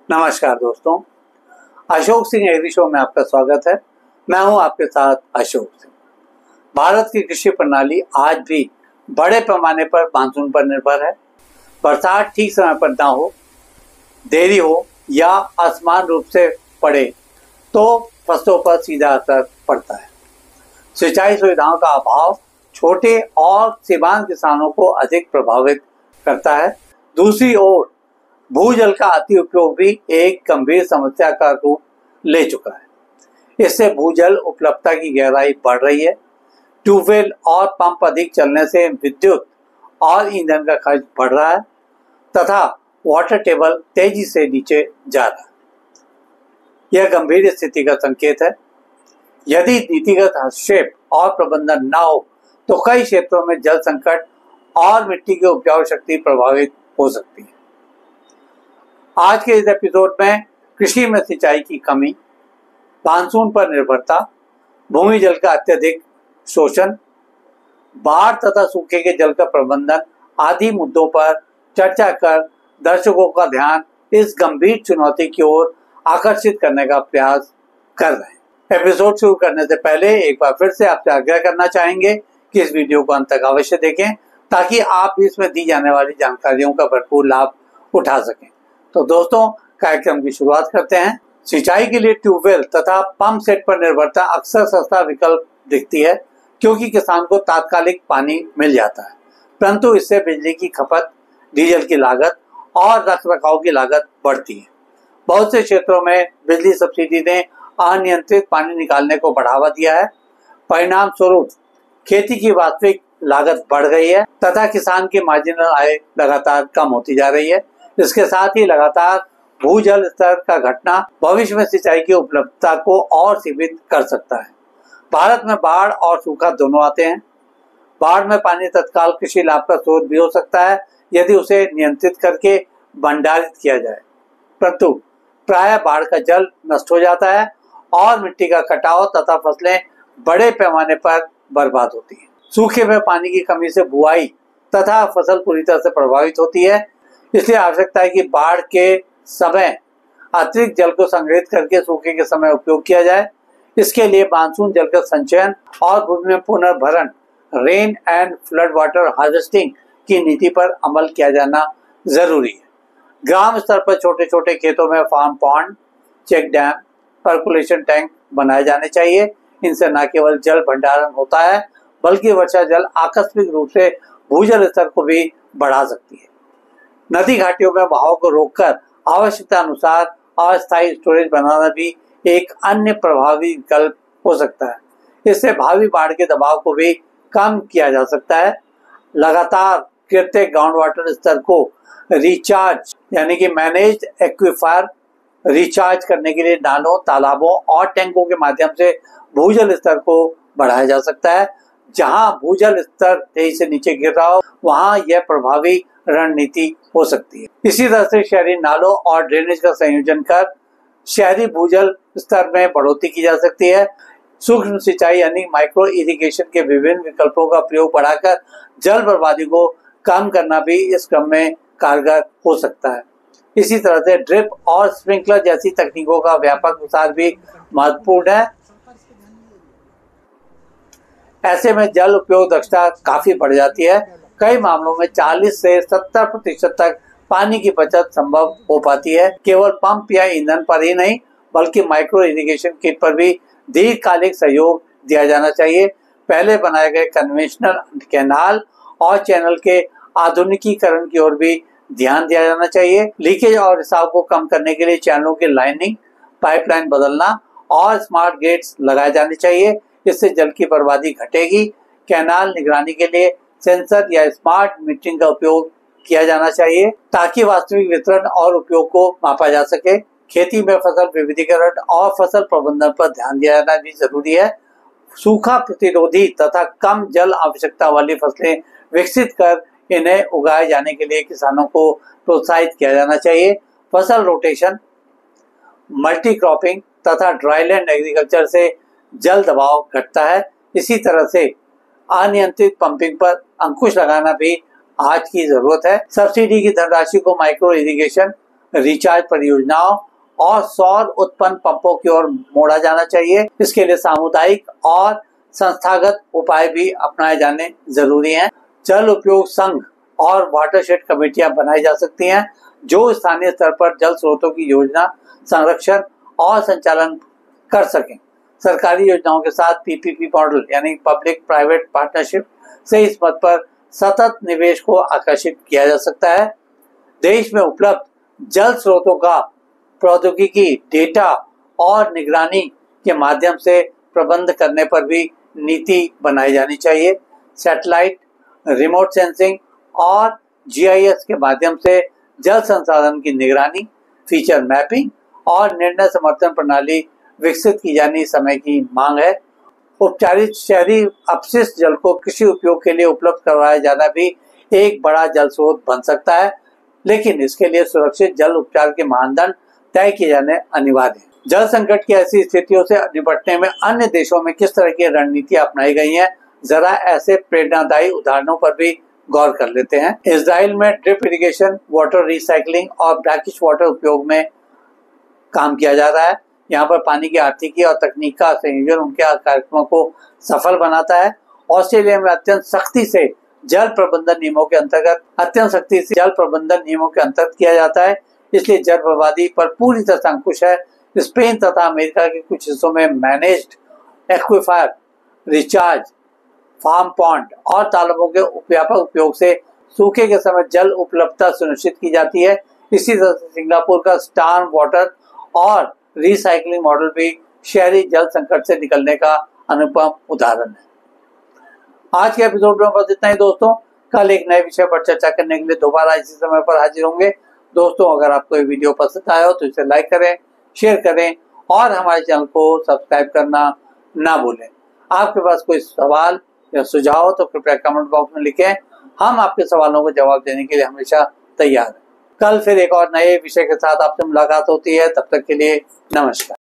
नमस्कार दोस्तों, Ashok Singh agree show में आपका स्वागत है। मैं हूं आपके साथ अशोक सिंह। भारत की कृषि प्रणाली आज भी बड़े पैमाने पर मानसून पर निर्भर है। बरसात ठीक समय पर ना हो, देरी हो या असमान रूप से पड़े तो फसलों पर सीधा असर पड़ता है। सिंचाई सुविधाओं का अभाव छोटे और सीमांत किसानों को अधिक प्रभावित करता है। दूसरी ओर भूजल का अति उपयोग भी एक गंभीर समस्या का रूप ले चुका है। इससे भूजल उपलब्धता की गहराई बढ़ रही है। ट्यूबवेल और पंप अधिक चलने से विद्युत और ईंधन का खर्च बढ़ रहा है तथा वाटर टेबल तेजी से नीचे जा रहा है। यह गंभीर स्थिति का संकेत है। यदि नीतिगत हस्तक्षेप और प्रबंधन न हो तो कई क्षेत्रों में जल संकट और मिट्टी की उपजाऊ शक्ति प्रभावित हो सकती है। आज के इस एपिसोड में कृषि में सिंचाई की कमी, मानसून पर निर्भरता, भूमि जल का अत्यधिक शोषण, बाढ़ तथा सूखे के जल का प्रबंधन आदि मुद्दों पर चर्चा कर दर्शकों का ध्यान इस गंभीर चुनौती की ओर आकर्षित करने का प्रयास कर रहे हैं। एपिसोड शुरू करने से पहले एक बार फिर से आपसे आग्रह करना चाहेंगे कि इस वीडियो को अंत तक अवश्य देखें ताकि आप भी इसमें दी जाने वाली जानकारियों का भरपूर लाभ उठा सकें। तो दोस्तों, कार्यक्रम की शुरुआत करते हैं। सिंचाई के लिए ट्यूबवेल तथा पंप सेट पर निर्भरता अक्सर सस्ता विकल्प दिखती है क्योंकि किसान को तात्कालिक पानी मिल जाता है, परंतु इससे बिजली की खपत, डीजल की लागत और रखरखाव की लागत बढ़ती है। बहुत से क्षेत्रों में बिजली सब्सिडी ने अनियंत्रित पानी निकालने को बढ़ावा दिया है। परिणाम स्वरूप खेती की वास्तविक लागत बढ़ गई है तथा किसान की मार्जिनल आय लगातार कम होती जा रही है। इसके साथ ही लगातार भूजल स्तर का घटना भविष्य में सिंचाई की उपलब्धता को और सीमित कर सकता है। भारत में बाढ़ और सूखा दोनों आते हैं। बाढ़ में पानी तत्काल कृषि लाभ का स्रोत भी हो सकता है यदि उसे नियंत्रित करके भंडारित किया जाए, परंतु प्रायः बाढ़ का जल नष्ट हो जाता है और मिट्टी का कटाव तथा फसलें बड़े पैमाने पर बर्बाद होती है। सूखे में पानी की कमी से बुआई तथा फसल पूरी तरह से प्रभावित होती है। इसलिए आवश्यकता है कि बाढ़ के समय अतिरिक्त जल को संग्रहित करके सूखे के समय उपयोग किया जाए। इसके लिए मानसून जल का संचयन और भूमि में पुनर्भरण, rain and flood water harvesting की नीति पर अमल किया जाना जरूरी है। ग्राम स्तर पर छोटे छोटे खेतों में farm pond, check dam, percolation tank बनाए जाने चाहिए। इनसे न केवल जल भंडारण होता है बल्कि वर्षा जल आकस्मिक रूप से भूजल स्तर को भी बढ़ा सकती है। नदी घाटियों में बहाव को रोककर आवश्यकता अनुसार अस्थायी स्टोरेज बनाना भी एक अन्य प्रभावी विकल्प हो सकता है। इससे भावी बाढ़ के दबाव को भी कम किया जा सकता है। लगातार गिरते ग्राउंड वाटर स्तर को रिचार्ज यानी कि मैनेज्ड एक्विफायर रिचार्ज करने के लिए नालों, तालाबों और टैंकों के माध्यम से भूजल स्तर को बढ़ाया जा सकता है। जहां भूजल स्तर तेजी से नीचे गिर रहा हो वहां यह प्रभावी रणनीति हो सकती है। इसी तरह से शहरी नालों और ड्रेनेज का संयोजन कर शहरी भूजल स्तर में बढ़ोतरी की जा सकती है। सूक्ष्म सिंचाई यानी माइक्रो इरिगेशन के विभिन्न विकल्पों का प्रयोग बढ़ाकर जल बर्बादी को कम करना भी इस क्रम में कारगर हो सकता है। इसी तरह से ड्रिप और स्प्रिंकलर जैसी तकनीकों का व्यापक विस्तार भी महत्वपूर्ण है। ऐसे में जल उपयोग दक्षता काफी बढ़ जाती है। कई मामलों में 40 से 70% तक पानी की बचत संभव हो पाती है। केवल पंप या ईंधन पर ही नहीं बल्कि माइक्रो इरिगेशन किट पर भी दीर्घकालिक सहयोग दिया जाना चाहिए। पहले बनाए गए कन्वेंशनल कैनाल और चैनल के आधुनिकीकरण की ओर भी ध्यान दिया जाना चाहिए। लीकेज और रिसाव को कम करने के लिए चैनलों की लाइनिंग, पाइपलाइन बदलना और स्मार्ट गेट्स लगाए जाने चाहिए। इससे जल की बर्बादी घटेगी। कैनाल निगरानी के लिए सेंसर या स्मार्ट मीटरिंग का उपयोग किया जाना चाहिए ताकि वास्तविक वितरण और उपयोग को मापा जा सके। खेती में फसल विविधीकरण और फसल प्रबंधन पर ध्यान दिया जाना भी जरूरी है। सूखा प्रतिरोधी तथा कम जल आवश्यकता वाली फसलें विकसित कर इन्हें उगाए जाने के लिए किसानों को प्रोत्साहित किया जाना चाहिए। फसल रोटेशन, मल्टी क्रॉपिंग तथा ड्राईलैंड एग्रीकल्चर से जल दबाव घटता है। इसी तरह से अनियंत्रित पंपिंग पर अंकुश लगाना भी आज की जरूरत है। सब्सिडी की धनराशि को माइक्रो इरिगेशन, रिचार्ज परियोजनाओं और सौर उत्पन्न पंपों की ओर मोड़ा जाना चाहिए। इसके लिए सामुदायिक और संस्थागत उपाय भी अपनाए जाने जरूरी हैं। जल उपयोग संघ और वाटरशेड कमेटियां बनाई जा सकती हैं जो स्थानीय स्तर पर जल स्रोतों की योजना, संरक्षण और संचालन कर सकें। सरकारी योजनाओं के साथ पीपीपी मॉडल यानी पब्लिक प्राइवेट पार्टनरशिप से इस मत पर सतत निवेश को आकर्षित किया जा सकता है। देश में उपलब्ध जल स्रोतों का प्रौद्योगिकी, डेटा और निगरानी के माध्यम से प्रबंध करने पर भी नीति बनाई जानी चाहिए। सैटेलाइट, रिमोट सेंसिंग और जीआईएस के माध्यम से जल संसाधन की निगरानी, फीचर मैपिंग और निर्णय समर्थन प्रणाली विकसित की जानी समय की मांग है। उपचारित शहरी अपशिष्ट जल को कृषि उपयोग के लिए उपलब्ध करवाया जाना भी एक बड़ा जल स्रोत बन सकता है, लेकिन इसके लिए सुरक्षित जल उपचार के मानदंड तय किए जाने अनिवार्य है। जल संकट की ऐसी स्थितियों से निपटने में अन्य देशों में किस तरह की रणनीतियां अपनाई गई हैं, जरा ऐसे प्रेरणादायी उदाहरणों पर भी गौर कर लेते हैं। इजराइल में ड्रिप इरिगेशन, वाटर रिसाइकलिंग और ब्रैकिश वाटर उपयोग में काम किया जा रहा है। यहाँ पर पानी की आर्थिकी और तकनीक का संयोजन उनके कार्यक्रमों को सफल बनाता है। ऑस्ट्रेलिया में अत्यंत सख्ती से जल प्रबंधन नियमों के अंतर्गत किया जाता है, इसलिए जल बर्बादी पर पूरी तरह अंकुश है। स्पेन तथा अमेरिका के कुछ हिस्सों में मैनेज्ड एक्विफायर, रिचार्ज, फार्म पॉन्ड और तालाबों के व्यापक उपयोग से सूखे के समय जल उपलब्धता सुनिश्चित की जाती है। इसी तरह से सिंगापुर का स्टार्म वाटर और रिसाइकलिंग मॉडल भी शहरी जल संकट से निकलने का अनुपम उदाहरण है। आज के एपिसोड में बस इतना ही दोस्तों। कल एक नए विषय पर चर्चा करने के लिए दोबारा इसी समय पर हाजिर होंगे। दोस्तों, अगर आपको ये वीडियो पसंद आया हो तो इसे लाइक करें, शेयर करें और हमारे चैनल को सब्सक्राइब करना ना भूलें। आपके पास कोई सवाल या सुझाव हो तो कृपया कमेंट बॉक्स में लिखें। हम आपके सवालों को जवाब देने के लिए हमेशा तैयार हैं। कल फिर एक और नए विषय के साथ आपसे मुलाकात होती है। तब तक के लिए नमस्कार।